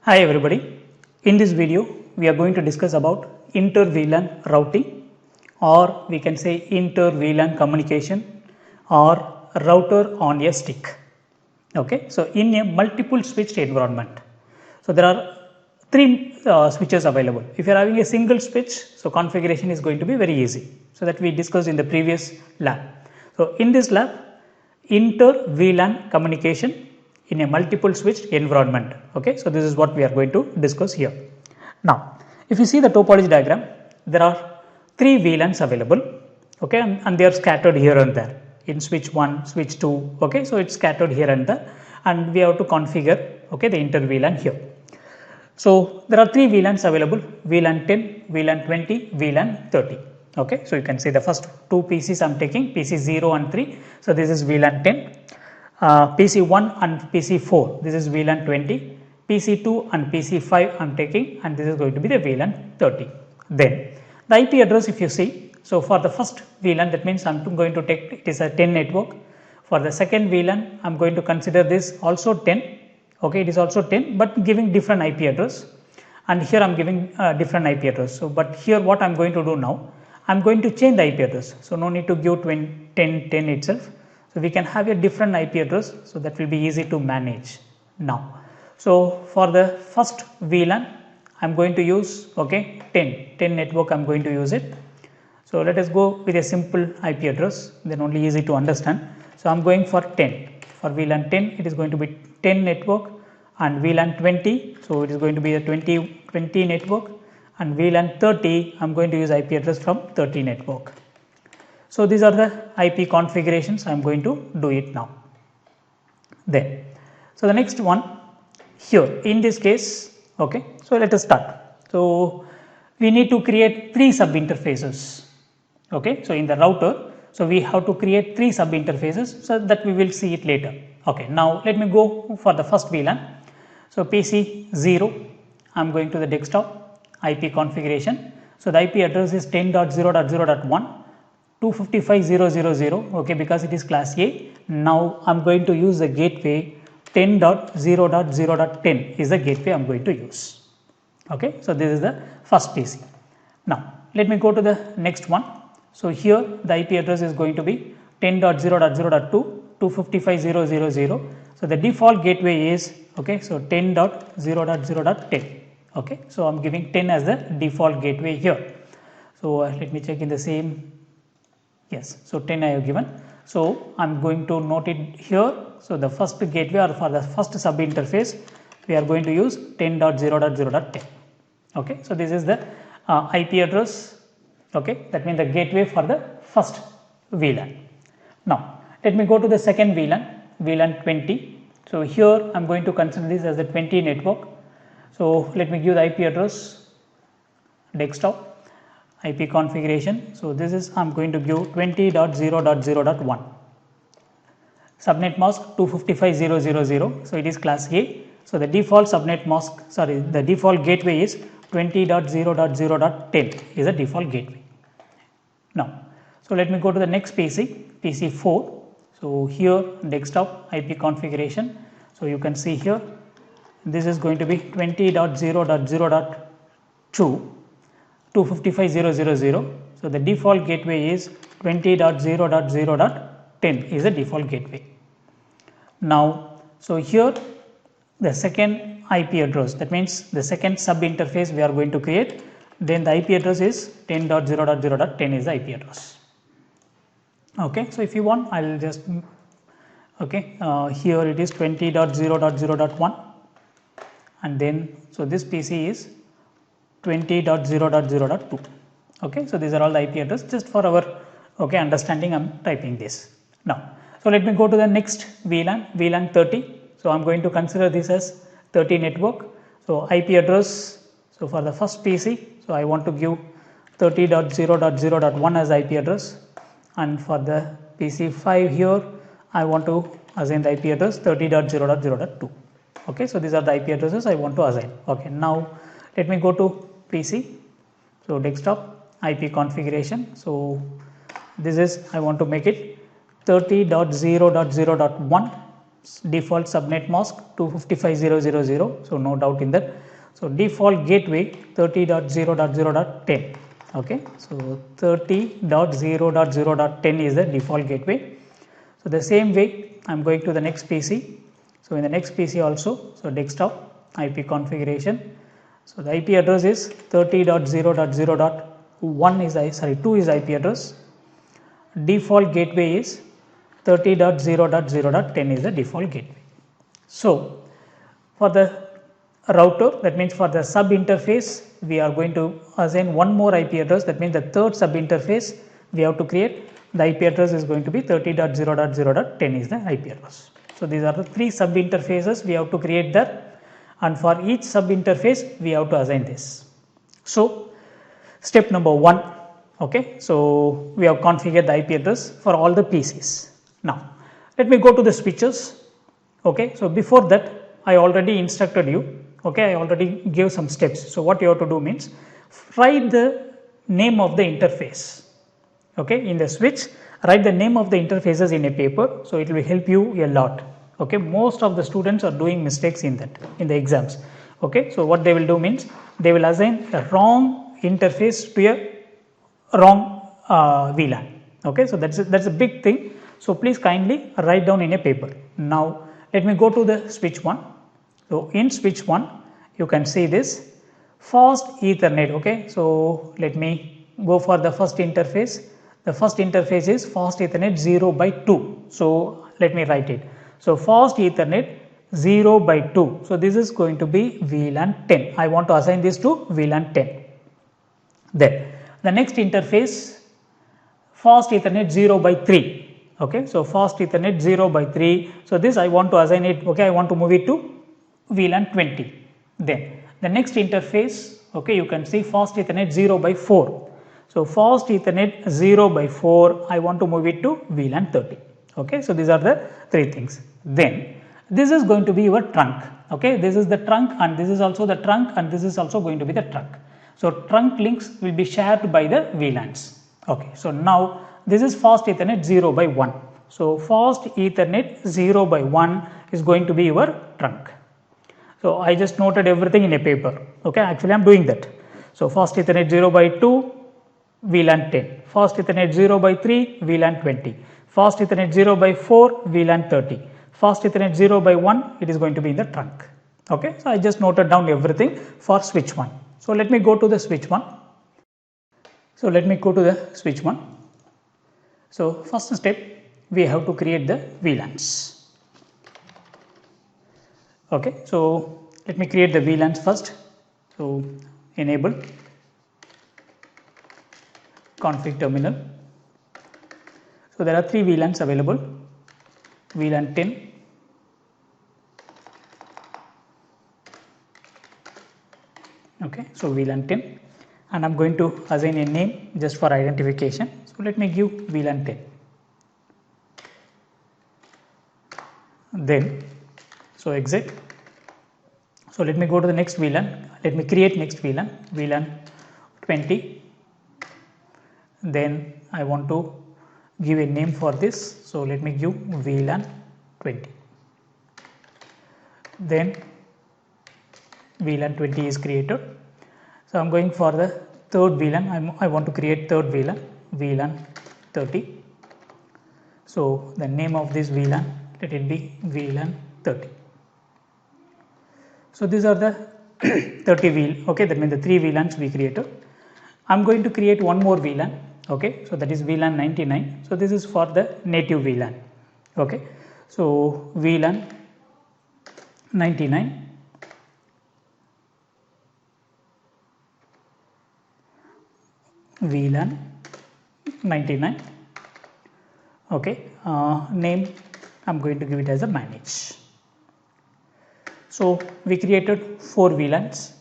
Hi everybody. In this video, we are going to discuss about Inter VLAN routing, or we can say Inter VLAN communication, or router on a stick. Okay, so in a multiple switched environment, so there are three switches available. If you are having a single switch, so configuration is going to be very easy. So that we discussed in the previous lab. So in this lab, Inter VLAN communication in a multiple switched environment. Okay, so this is what we are going to discuss here. Now, if you see the topology diagram, there are three VLANs available. Okay, and they are scattered here and there in switch 1, switch 2. Okay, so it's scattered here and there, and we have to configure the Inter VLAN here. So there are three VLANs available: VLAN 10, VLAN 20, VLAN 30. Okay, so you can see the first two PCs I'm taking, PC 0 and 3. So this is VLAN 10. PC 1 and PC 4, this is VLAN 20, PC 2 and PC 5 I am taking, and this is going to be the VLAN 30. Then the IP address, if you see, so for the first VLAN, that means I am going to take, it is a 10 network. For the second VLAN, I am going to consider this also 10. Okay, it is also 10, but giving different IP address, and here I am giving different IP address. So but here what I am going to do now, I am going to change the IP address. So no need to give 10 itself. So we can have a different IP address, so that will be easy to manage now. So for the first VLAN, I am going to use 10 network I am going to use it. So let us go with a simple IP address, then only easy to understand. So I am going for 10. For VLAN 10, it is going to be 10 network, and VLAN 20, so it is going to be a 20 network, and VLAN 30, I am going to use IP address from 30 network. So these are the IP configurations. I am going to do it now. Then, so the next one here in this case, so let us start. So we need to create three sub interfaces. Okay, so in the router, so we have to create three sub interfaces, so that we will see it later. Okay, now let me go for the first VLAN. So PC 0, I am going to the desktop IP configuration. So the IP address is 10.0.0.1. 255.0.0.0, okay, because it is class A. Now I am going to use the gateway 10.0.0.10 is the gateway I am going to use. Okay, so this is the first PC. Now let me go to the next one. So here the IP address is going to be 10.0.0.2, 255.0.0.0. So the default gateway is so 10.0.0.10. Okay, so I am giving 10 as the default gateway here. So let me check in the same. Yes, so 10 I have given. So I am going to note it here. So the first gateway, or for the first sub interface, we are going to use 10.0.0.10. Okay, so this is the IP address. Okay, that means the gateway for the first VLAN. Now let me go to the second VLAN, VLAN 20. So here I am going to consider this as the 20 network. So let me give the IP address, desktop IP configuration. So this is I am going to give 20.0.0.1. Subnet mask 255.0.0.0. So it is class A. So the default subnet mask, the default gateway is 20.0.0.10 is the default gateway. Now, so let me go to the next PC, PC 4. So here desktop IP configuration. So you can see here, this is going to be 20.0.0.2. 255.0.0.0. So the default gateway is 20.0.0.10 is the default gateway. Now, so here the second IP address, that means the second sub interface we are going to create, then the IP address is 10.0.0.10 is the IP address. Okay, so if you want, I will just here it is 20.0.0.1, and then so this PC is 20.0.0.2. Okay, so these are all the IP address. Just for our understanding, I am typing this now. So let me go to the next VLAN, VLAN 30. So I am going to consider this as 30 network. So IP address. So for the first PC, so I want to give 30.0.0.1 as IP address, and for the PC 5 here, I want to assign the IP address 30.0.0.2. Okay, so these are the IP addresses I want to assign. Okay, now let me go to PC. So desktop IP configuration. So this is I want to make it 30.0.0.1 default subnet mask 255.0.0.0, so no doubt in that. So default gateway 30.0.0.10. Okay, so 30.0.0.10 is the default gateway. So the same way I am going to the next PC. So in the next PC also, so desktop IP configuration. So the IP address is 30.0.0.1 is 2 is IP address. Default gateway is 30.0.0.10 is the default gateway. So for the router, that means for the sub interface, we are going to assign one more IP address. That means the third sub interface we have to create. The IP address is going to be 30.0.0.10 is the IP address. So these are the three sub interfaces we have to create that, and for each sub interface we have to assign this. So step number 1, okay, so we have configured the IP address for all the PCs. Now let me go to the switches. Okay, so before that I already instructed you, okay, I already gave some steps. So what you have to do means write the name of the interface. Okay, in the switch write the name of the interfaces in a paper, so it will help you a lot. Okay, most of the students are doing mistakes in that in the exams. Okay, so what they will do means they will assign a wrong interface to a wrong VLAN. Okay, so that's a big thing. So please kindly write down in a paper. Now let me go to the switch 1. So in switch 1 you can see this fast Ethernet. Okay, so let me go for the first interface. The first interface is fast Ethernet 0/2. So let me write it. So fast Ethernet 0/2. So this is going to be VLAN 10. I want to assign this to VLAN 10. Then the next interface fast Ethernet 0/3. Okay, so fast Ethernet 0/3. So this I want to assign it. Okay, I want to move it to VLAN 20. Then the next interface, okay, you can see fast Ethernet 0/4. So fast Ethernet 0/4, I want to move it to VLAN 30. Okay, so these are the three things. Then this is going to be your trunk. Okay, this is the trunk, and this is also the trunk, and this is also going to be the trunk. So trunk links will be shared by the VLANs. Okay, so now this is fast Ethernet 0/1. So fast Ethernet 0/1 is going to be your trunk. So I just noted everything in a paper. Okay, actually I am doing that. So fast Ethernet 0/2 VLAN 10, fast Ethernet 0/3 VLAN 20, fast Ethernet 0/4 VLAN 30, fast Ethernet 0/1 it is going to be in the trunk. Okay, so I just noted down everything for switch 1. So let me go to the switch 1. So let me go to the switch 1. So first step we have to create the VLANs. Okay, so let me create the VLANs first. So enable config terminal. So there are three VLANs available, VLAN 10, okay, so VLAN 10, and I am going to assign a name just for identification. So let me give VLAN 10. Then so exit. So let me go to the next VLAN. Let me create next VLAN, VLAN 20. Then I want to give a name for this. So let me give VLAN 20. Then VLAN 20 is created. So I am going for the third VLAN. I want to create third VLAN, VLAN 30. So the name of this VLAN, let it be VLAN 30. So these are the 30 VLAN. Okay, that means the three VLANs we created. I am going to create one more VLAN. Okay, so that is VLAN 99. So this is for the native VLAN. Okay, so VLAN 99. VLAN 99. Okay, name I am going to give it as a manage. So we created 4 VLANs.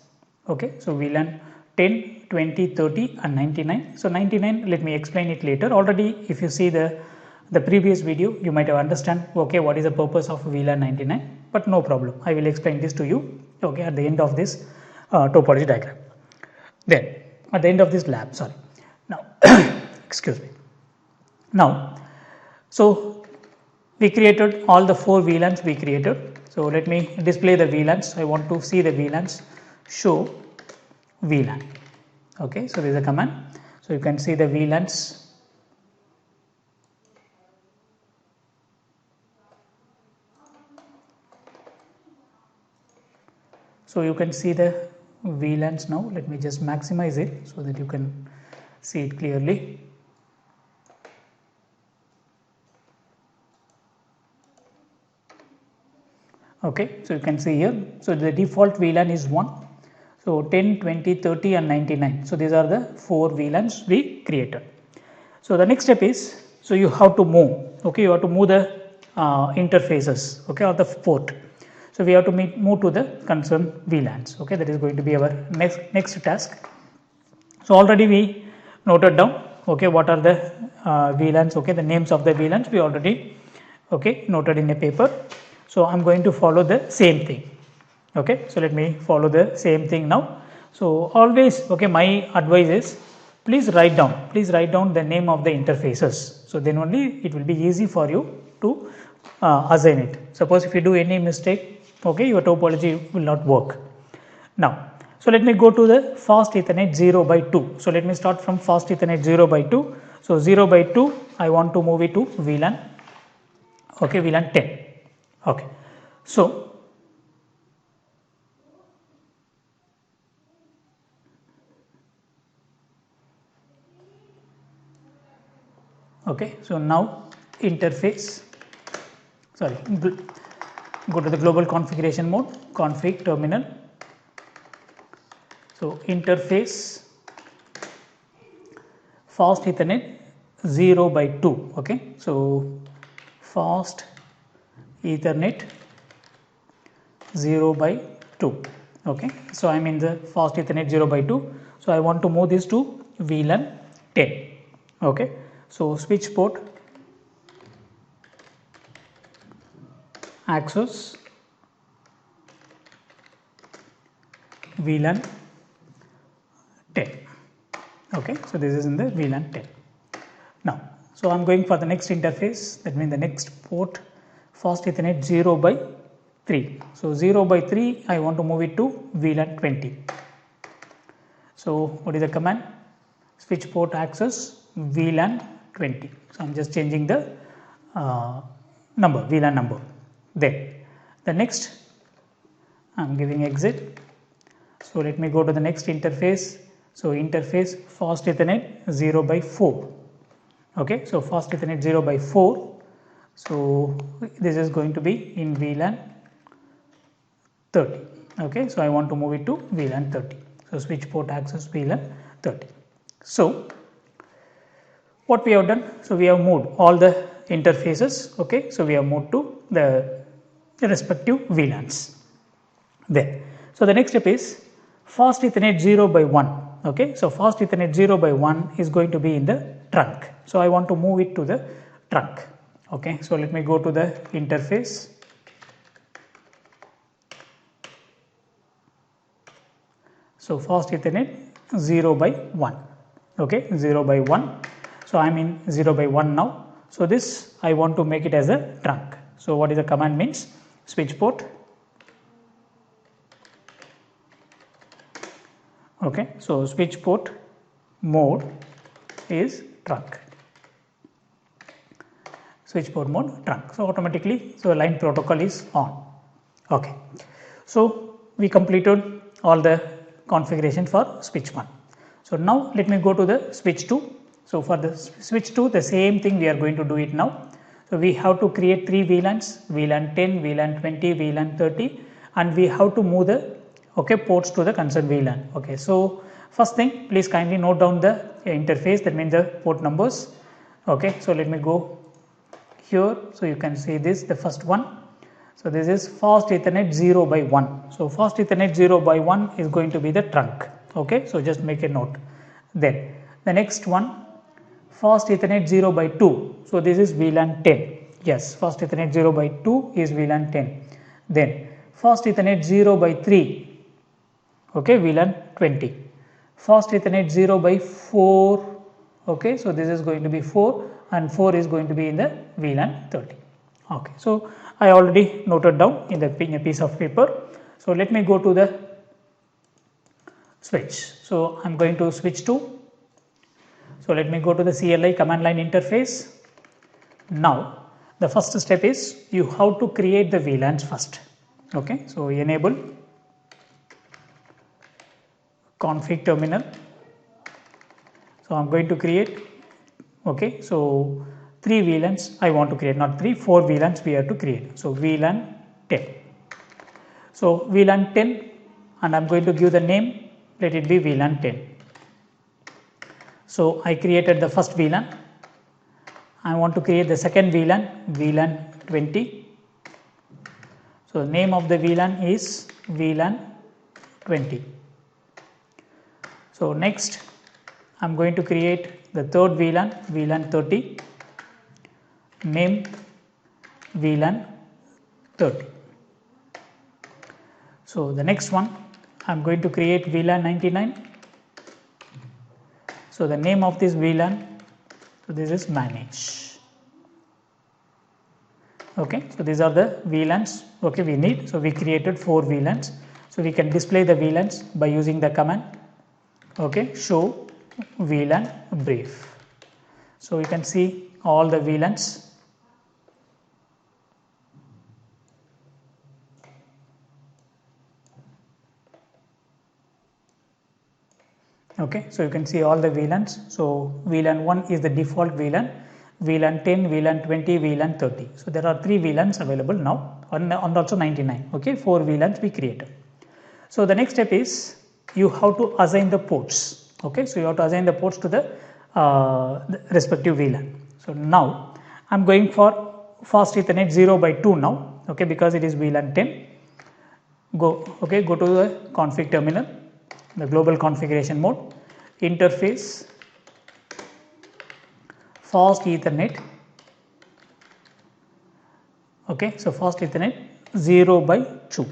Okay, so VLAN 10, 20, 30 and 99. So 99, let me explain it later. Already if you see the previous video, you might have understand, okay, what is the purpose of VLAN 99, but no problem. I will explain this to you, okay, at the end of this topology diagram. Then at the end of this lab, sorry. Now, excuse me. Now, so we created all the 4 VLANs we created. So let me display the VLANs. I want to see the VLANs. Show VLAN. Okay, so there is a command. So you can see the VLANs. So you can see the VLANs now. Let me just maximize it so that you can see it clearly. Okay, so you can see here. So the default VLAN is 1. So 10, 20, 30 and 99. So these are the 4 VLANs we created. So the next step is, so you have to move. Okay, you have to move the interfaces, okay, or the port. So we have to move to the concerned VLANs. Okay, that is going to be our next task. So already we noted down, okay, what are the VLANs, okay, the names of the VLANs we already, okay, noted in a paper. So I'm going to follow the same thing. Okay, so let me follow the same thing now. So always, okay, my advice is please write down the name of the interfaces. So then only it will be easy for you to assign it. Suppose if you do any mistake, okay, your topology will not work. Now, so let me go to the fast Ethernet 0 by 2. So let me start from fast Ethernet 0 by 2. So 0 by 2, I want to move it to VLAN, okay, VLAN 10. Okay, so okay, so now interface, sorry, go to the global configuration mode, config terminal. So interface fast Ethernet 0 by 2. Okay, so fast Ethernet 0 by 2. Okay, so I'm in the fast Ethernet 0 by 2. So I want to move this to VLAN 10. Okay, so switch port access VLAN 10. Okay, so this is in the VLAN 10. Now, so I'm going for the next interface, that means the next port fast Ethernet 0 by 3. So 0 by 3, I want to move it to VLAN 20. So what is the command? Switch port access VLAN 20. So I'm just changing the number, VLAN number. Then the next, I'm giving exit. So let me go to the next interface. So interface fast Ethernet 0 by 4. Okay, so fast Ethernet 0 by 4. So this is going to be in VLAN 30. Okay, so I want to move it to VLAN 30. So switch port access VLAN 30. So what we have done? So we have moved all the interfaces. Okay, so we have moved to the respective VLANs. Then, so the next step is fast Ethernet 0 by 1. Okay, so fast Ethernet 0 by 1 is going to be in the trunk. So I want to move it to the trunk. Okay, so let me go to the interface. So fast Ethernet 0 by 1. Okay, 0 by 1. So I'm in 0 by 1 now. So this I want to make it as a trunk. So what is the command means? Switch port. Okay, so switch port mode is trunk. Switch port mode trunk. So automatically, so line protocol is on. Okay, so we completed all the configuration for switch 1. So now let me go to the switch 2. So for the switch 2, the same thing we are going to do it now. So we have to create 3 VLANs, VLAN 10, VLAN 20, VLAN 30, and we have to move the ports to the concerned VLAN. Okay, so first thing, please kindly note down the interface, that means the port numbers. Okay, so let me go here. So you can see this, the first one. So this is fast Ethernet 0 by 1. So fast Ethernet 0 by 1 is going to be the trunk. Okay, so just make a note. Then the next one, fast Ethernet 0 by 2. So this is VLAN 10. Yes, fast Ethernet 0 by 2 is VLAN 10. Then fast Ethernet 0 by 3. Okay, VLAN 20. Fast Ethernet 0 by 4. Okay, so this is going to be 4 and 4 is going to be in the VLAN 30. Okay, so I already noted down in a piece of paper. So let me go to the switch. So I'm going to switch to. So let me go to the CLI command line interface. Now the first step is you have to create the VLANs first. Okay, so enable config terminal. So I'm going to create. Okay, so 3 VLANs I want to create, not 3, 4 VLANs we have to create. So VLAN 10. So VLAN 10, and I'm going to give the name, let it be VLAN 10. So I created the first VLAN. I want to create the second VLAN, VLAN 20. So the name of the VLAN is VLAN 20. So next I'm going to create the third VLAN, VLAN 30. Name VLAN 30. So the next one I'm going to create VLAN 99. So the name of this VLAN, so this is manage. Okay, so these are the VLANs. Okay, we need. So we created 4 VLANs. So we can display the VLANs by using the command. Okay, show VLAN brief. So you can see all the VLANs. Okay, so you can see all the VLANs. So VLAN 1 is the default VLAN, VLAN 10, VLAN 20, VLAN 30. So there are 3 VLANs available now, and also 99. Okay, 4 VLANs we created. So the next step is you have to assign the ports. Okay, so you have to assign the ports to the respective VLAN. So now I'm going for fast Ethernet 0 by 2 now. Okay, because it is VLAN 10. Go to the config terminal, the global configuration mode, interface, fast Ethernet. Okay, so fast Ethernet 0 by 2.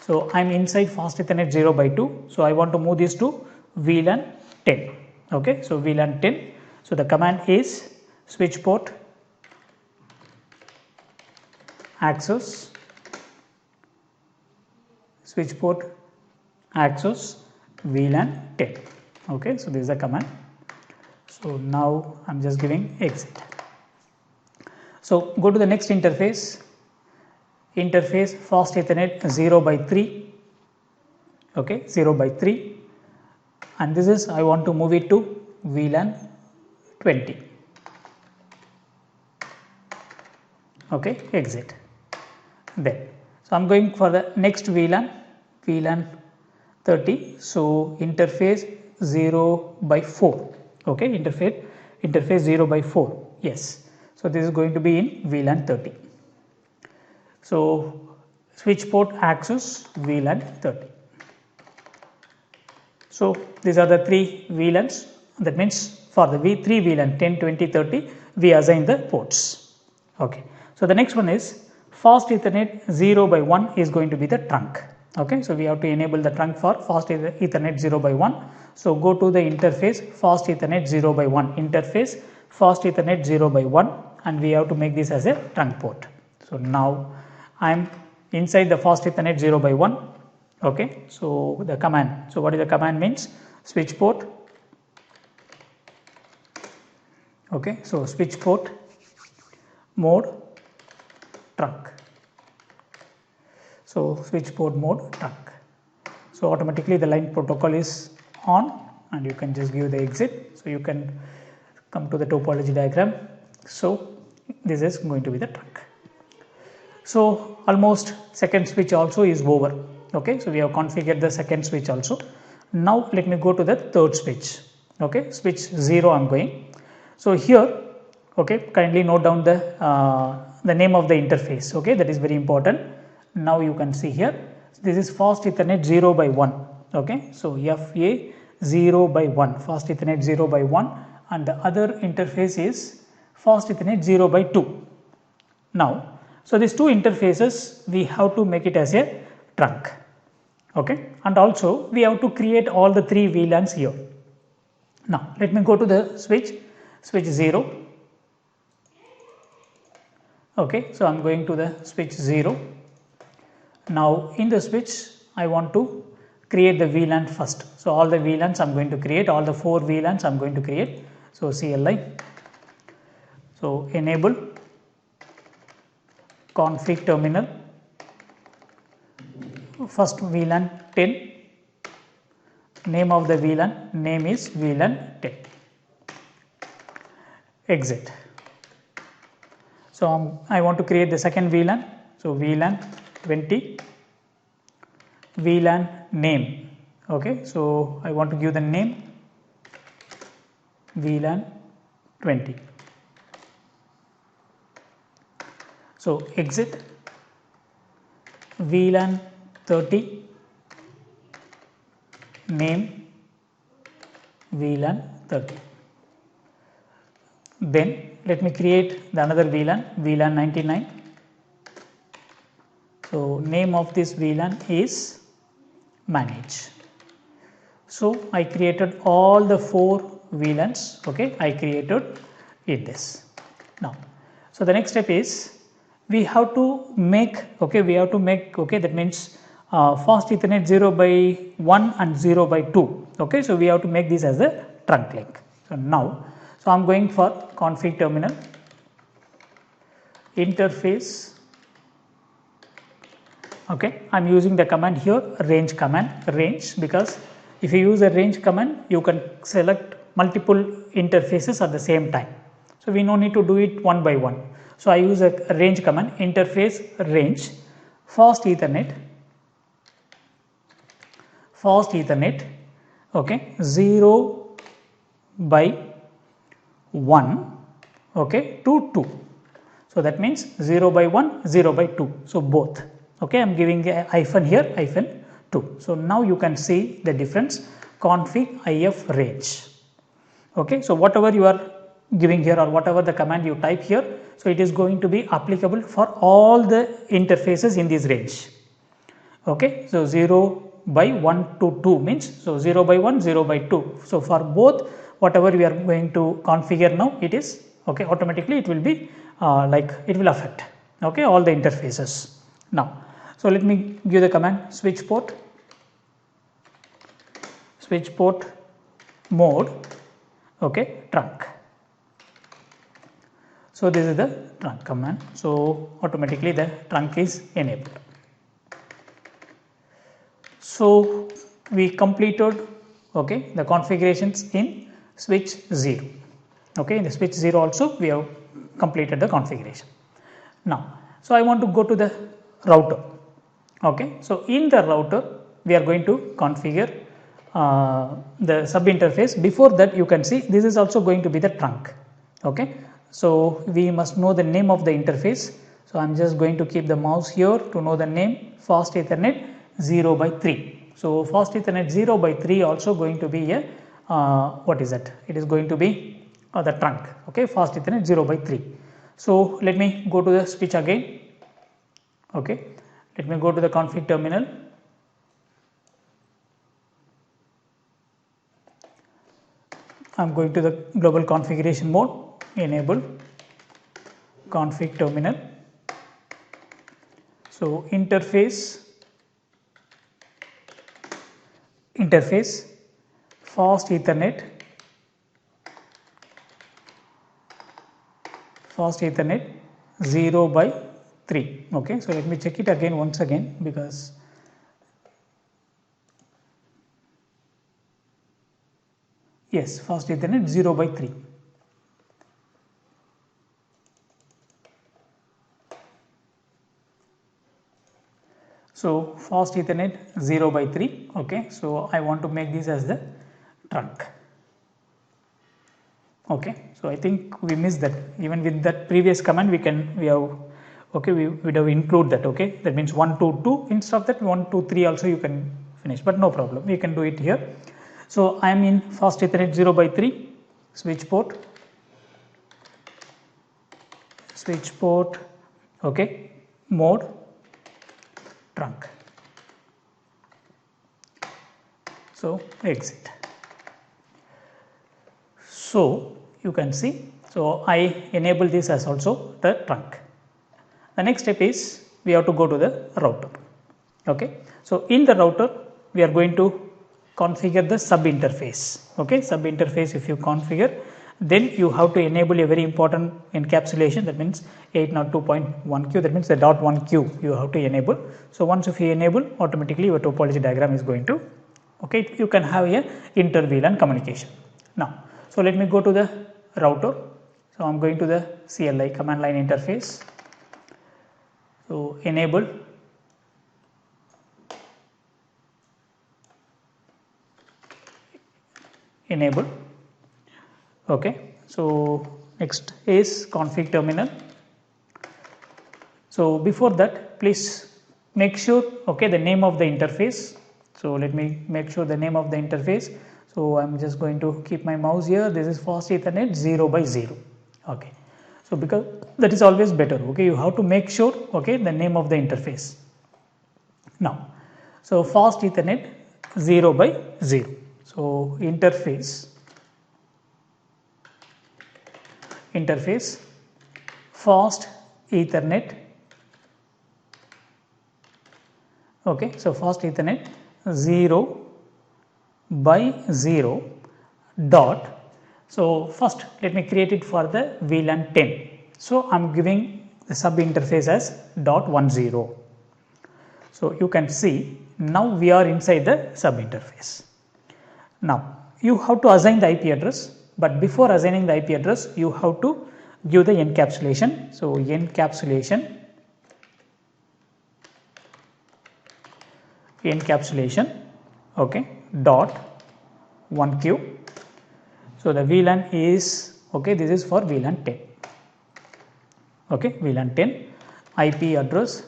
So I'm inside fast Ethernet 0 by 2. So I want to move this to VLAN 10. Okay, so VLAN 10. So the command is switch port access, switch port access VLAN 10. Okay, so this is the command. So now I'm just giving exit. So go to the next interface, fast Ethernet 0 by 3. Okay, 0 by 3, and this is I want to move it to VLAN 20. Okay, exit. Then so I'm going for the next VLAN 30. So interface 0 by 4. Okay, interface 0 by 4. Yes, so this is going to be in VLAN 30. So switch port access VLAN 30. So these are the 3 VLANs. That means for the V3 VLAN 10, 20, 30 we assign the ports. Okay, so the next one is fast Ethernet 0 by 1 is going to be the trunk. Okay, so we have to enable the trunk for fast Ethernet 0 by 1. So go to the interface fast Ethernet 0 by 1, interface fast Ethernet 0 by 1, and we have to make this as a trunk port. So now I am inside the fast Ethernet 0 by 1. Okay, so the command. So what is the command means? Switch port. Okay, so switch port mode trunk. So switch port mode trunk. So automatically the line protocol is on, and you can just give the exit. So you can come to the topology diagram. So this is going to be the trunk. So almost second switch also is over. Okay, so we have configured the second switch also. Now let me go to the third switch. Okay, switch 0 I'm going. So here, okay, kindly note down the name of the interface. Okay, that is very important. Now you can see here, this is fast Ethernet 0 by 1. Okay, so FA 0 by 1, fast Ethernet 0 by 1, and the other interface is fast Ethernet 0 by 2. Now, so these two interfaces we have to make it as a trunk. Okay, and also we have to create all the 3 VLANs here. Now let me go to the switch 0. Okay, so I'm going to the switch 0. Now in the switch I want to create the VLAN first. So all the VLANs I'm going to create, all the 4 VLANs I'm going to create. So CLI, so enable config terminal, first VLAN 10, name of the VLAN, name is VLAN 10, exit. So I want to create the second VLAN, so VLAN 20, VLAN name. Okay, so I want to give the name VLAN 20. So exit, VLAN 30, name VLAN 30. Then let me create the another VLAN, VLAN 99. So name of this VLAN is manage. So I created all the 4 VLANs. Okay, I created in this. Now, so the next step is we have to make. Okay, that means fast Ethernet 0 by 1 and 0 by 2. Okay, so we have to make this as a trunk link. So now, so I'm going for config terminal, interface. Okay, I'm using the command here, range command, range, because if you use a range command, you can select multiple interfaces at the same time. So we no need to do it one by one. So I use a range command, interface range, fast Ethernet, okay, 0 by 1, okay, to 2. So that means 0 by 1, 0 by 2. So both. Okay, I am giving a hyphen here, hyphen 2. So now you can see the difference, config if range. Okay, so whatever you are giving here or whatever the command you type here, so it is going to be applicable for all the interfaces in this range. Okay, so 0 by 1 to 2 means, so 0 by 1, 0 by 2. So for both, whatever we are going to configure now, it is okay, automatically it will be like it will affect, okay, all the interfaces. Now, so let me give the command switch port mode, okay, trunk. So this is the trunk command. So automatically the trunk is enabled. So we completed, okay, the configurations in switch 0. Okay, in the switch 0 also we have completed the configuration. Now, so I want to go to the router. Okay, so in the router we are going to configure the sub interface. Before that, you can see this is also going to be the trunk. Okay, so we must know the name of the interface. So I am just going to keep the mouse here to know the name, fast Ethernet 0 by 3. So fast Ethernet 0 by 3 also going to be a what is that? It is going to be the trunk. Okay, fast Ethernet 0 by 3. So let me go to the switch again. Okay, let me go to the config terminal. I am going to the global configuration mode, enable config terminal. So interface fast Ethernet 0 by 3. Okay, so let me check it again once again, because yes, fast Ethernet 0 by 3. So fast Ethernet 0 by 3. Okay, so I want to make this as the trunk. Okay, so I think we missed that. Even with that previous command, we have okay, we would have include that. Okay, that means 1 to 2 instead of that 1 to 3 also you can finish, but no problem, we can do it here. So I am in fast Ethernet 0 by 3 switch port, okay, mode trunk. So exit. So you can see, so I enable this as also the trunk. The next step is we have to go to the router. Okay. So in the router we are going to configure the sub interface. Okay, sub interface if you configure, then you have to enable a very important encapsulation, that means 802.1q, that means the .1q you have to enable. So once if you enable, automatically your topology diagram is going to, okay, you can have a inter VLAN communication. Now, so let me go to the router. So I am going to the CLI command line interface. So enable, okay. So next is config terminal. So before that, please make sure, okay, the name of the interface. So let me make sure the name of the interface. So I'm just going to keep my mouse here. This is fast Ethernet 0 by 0. Okay. So because that is always better. Okay, you have to make sure, okay, the name of the interface. Now, so fast Ethernet 0 by 0. So interface fast Ethernet. Okay, so fast Ethernet 0 by 0 dot. So first let me create it for the VLAN 10. So I am giving the sub interface as .10. So you can see now we are inside the sub interface. Now you have to assign the IP address, but before assigning the IP address you have to give the encapsulation. So encapsulation, okay, dot 1q. So the VLAN is, okay, this is for VLAN 10. Okay, VLAN 10 IP address.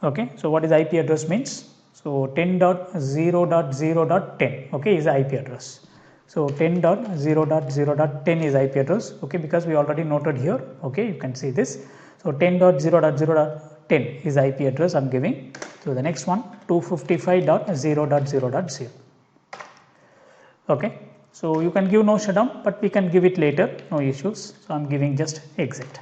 Okay, so what is IP address means? So 10.0.0.10, okay, is the IP address. So 10.0.0.10 is IP address, okay, because we already noted here, okay, you can see this. So 10.0.0.10 is IP address I am giving. So the next one 255.0.0.0. Okay, so you can give no shutdown, but we can give it later, no issues. So I am giving just exit.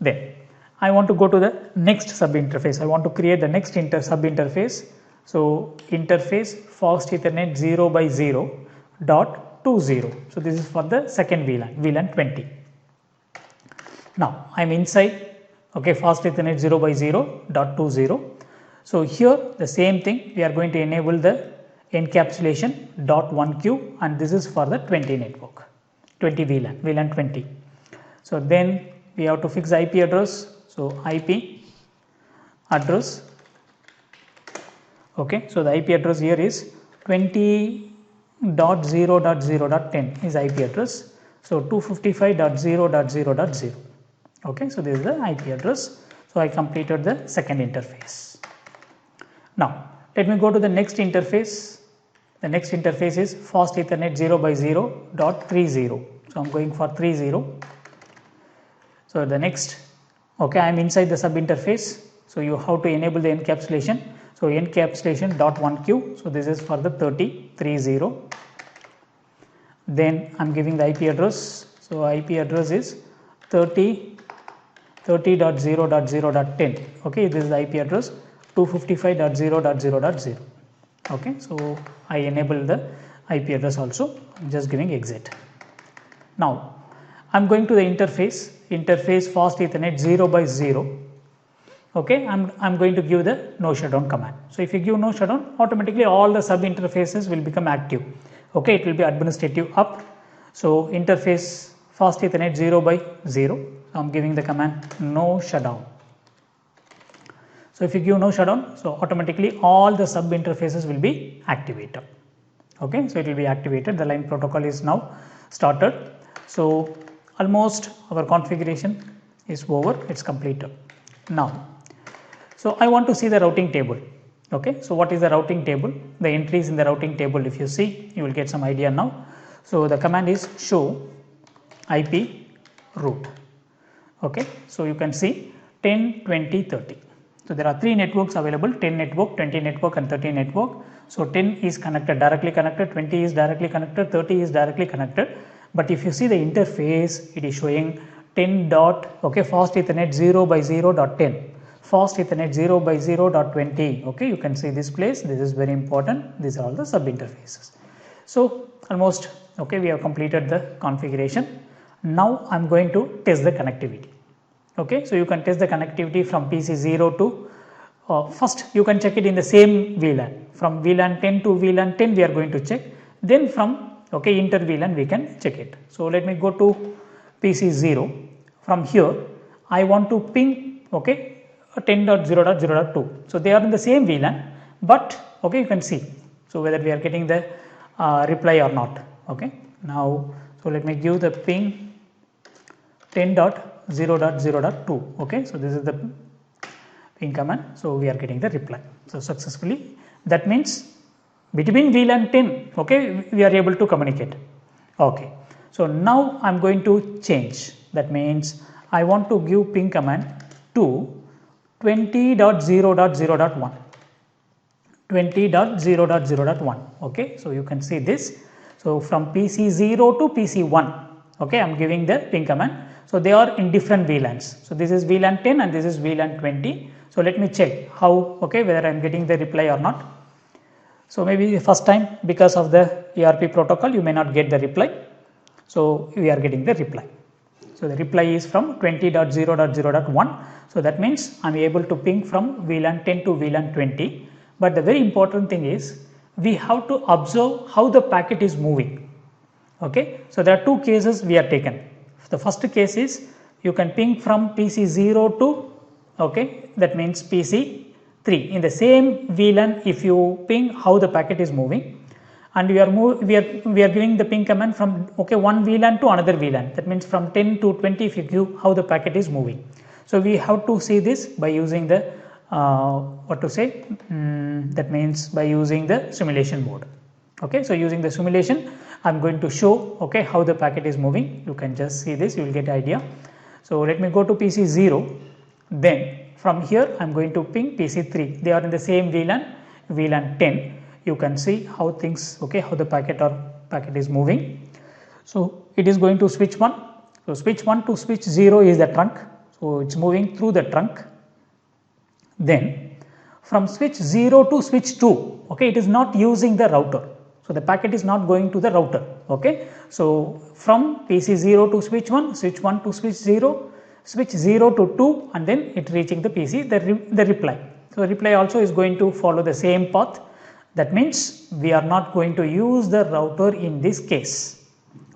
Then I want to go to the next sub interface. I want to create the next sub interface. So interface fast Ethernet 0 by 0 dot 20. So this is for the second VLAN 20. Now I am inside, okay, fast Ethernet 0 by 0 dot 20. So here the same thing, we are going to enable the encapsulation .1q, and this is for the 20 network, 20 VLAN 20. So then we have to fix the IP address. So IP address, okay, so the IP address here is 20.0.0.10 is IP address. So 255.0.0.0. Okay, so this is the IP address. So I completed the second interface. Now let me go to the next interface. The next interface is fast Ethernet 0 by 0 dot 30. So I am going for 30. So the next, okay, I am inside the sub interface. So you have to enable the encapsulation. So encapsulation .1q. So this is for the 30. Then I am giving the IP address. So IP address is 30.0.0.10. Okay, this is the IP address 255.0.0.0. Okay, so I enable the IP address also. I'm just giving exit. Now I'm going to the interface fast Ethernet 0 by 0. Okay, I'm going to give the no shutdown command. So if you give no shutdown, automatically all the sub interfaces will become active. Okay, it will be administrative up. So interface fast Ethernet 0 by 0. So I'm giving the command no shutdown. So if you give no shutdown, so automatically all the sub interfaces will be activated. Okay, so it will be activated. The line protocol is now started. So almost our configuration is over, it's completed. Now, so I want to see the routing table. Okay, so what is the routing table? The entries in the routing table, if you see, you will get some idea now. So the command is show IP route. Okay, so you can see 10, 20, 30. So there are 3 networks available, 10 network, 20 network and 30 network. So 10 is connected, directly connected, 20 is directly connected, 30 is directly connected. But if you see the interface, it is showing 10 dot, okay, fast Ethernet 0 by 0 dot 10, fast Ethernet 0 by 0 dot 20, okay, you can see this place, this is very important, these are all the sub interfaces. So almost, okay, we have completed the configuration. Now I am going to test the connectivity. Okay, so you can test the connectivity from PC0 to first you can check it in the same VLAN, from VLAN 10 to VLAN 10 we are going to check, then from, okay, Inter VLAN we can check it. So let me go to PC0, from here I want to ping, okay, 10.0.0.2, so they are in the same VLAN, but okay, you can see, so whether we are getting the reply or not. Okay, now so let me give the ping 10.0.0.2, okay, so this is the ping command, so we are getting the reply, so successfully, that means between VLAN 10, okay, we are able to communicate. Okay, so now I am going to change, that means I want to give ping command to 20.0.0.1, 20.0.0.1, okay, so you can see this, so from PC0 to PC1, okay, I am giving the ping command, so they are in different VLANs, so this is VLAN 10 and this is VLAN 20, so let me check how, okay, whether I am getting the reply or not. So maybe the first time because of the ARP protocol you may not get the reply, so we are getting the reply. So the reply is from 20.0.0.1, so that means I am able to ping from VLAN 10 to VLAN 20, but the very important thing is we have to observe how the packet is moving. Okay, so there are two cases we are taken. The first case is you can ping from PC0 to, okay, that means PC3 in the same VLAN. If you ping how the packet is moving, and we are giving the ping command from, okay, one VLAN to another VLAN, that means from 10 to 20 if you give how the packet is moving. So we have to see this by using the that means by using the simulation mode. Okay, so using the simulation I am going to show, okay, how the packet is moving. You can just see this, you will get idea. So let me go to PC0, then from here I am going to ping PC3, they are in the same VLAN, VLAN 10. You can see how things, okay, how the packet is moving. So it is going to switch 1, so switch 1 to switch 0 is the trunk, so it's moving through the trunk. Then from switch 0 to switch 2, okay, it is not using the router, so the packet is not going to the router. Okay, so from PC0 to switch 1, switch 1 to switch 0, switch 0 to 2, and then it reaching the PC, the reply. So reply also is going to follow the same path, that means we are not going to use the router in this case.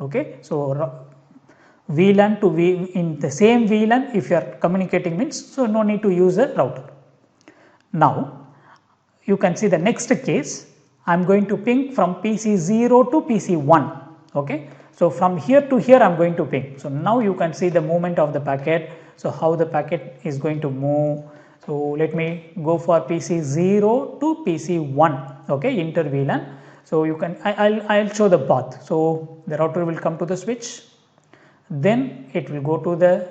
Okay, so VLAN to in the same VLAN if you are communicating means, so no need to use a router. Now you can see the next case, I am going to ping from PC0 to PC1. Okay, so from here to here I am going to ping. So now you can see the movement of the packet, so how the packet is going to move. So let me go for PC0 to PC1, okay, Inter VLAN. So you can, I'll show the path. So the router will come to the switch, then it will go to the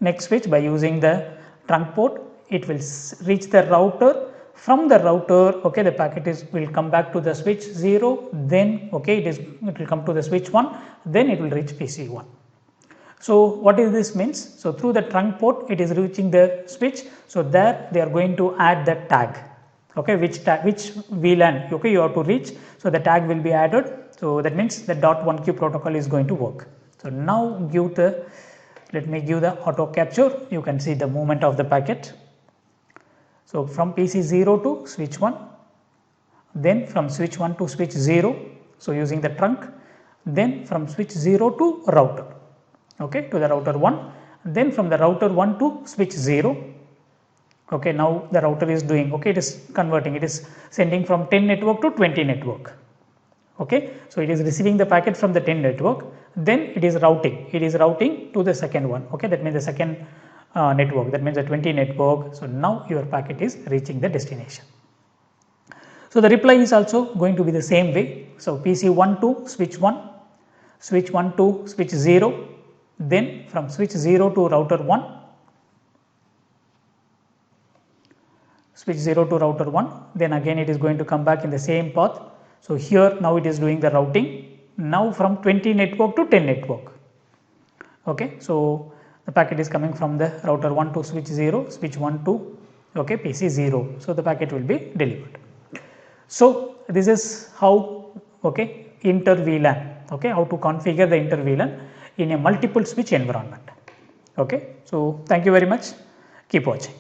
next switch by using the trunk port. It will reach the router. From the router, okay, the packet will come back to the switch 0, then okay, it will come to the switch 1, then it will reach PC1. So what is this means? So through the trunk port it is reaching the switch, so there they are going to add the tag, okay, which VLAN, okay, you have to reach, so the tag will be added, so that means the .1q protocol is going to work. So now let me give the auto capture, you can see the movement of the packet. So from PC0 to switch 1, then from switch 1 to switch 0, so using the trunk, then from switch 0 to router, okay, to the router 1, then from the router 1 to switch 0, okay, now the router is doing, okay, it is converting, it is sending from 10 network to 20 network, okay, so it is receiving the packet from the 10 network, then it is routing to the second one, okay, that means the second network, that means the 20 network. So now your packet is reaching the destination. So the reply is also going to be the same way. So PC1 to switch 1, switch 1 to switch 0, then from switch 0 to router 1, switch 0 to router 1, then again it is going to come back in the same path. So here now it is doing the routing, now from 20 network to 10 network. Okay, so the packet is coming from the router 1 to switch 0, switch 1 to okay, PC 0. So, the packet will be delivered. So, this is how okay, inter VLAN, okay, how to configure the inter VLAN in a multiple switch environment. Okay. So, thank you very much, keep watching.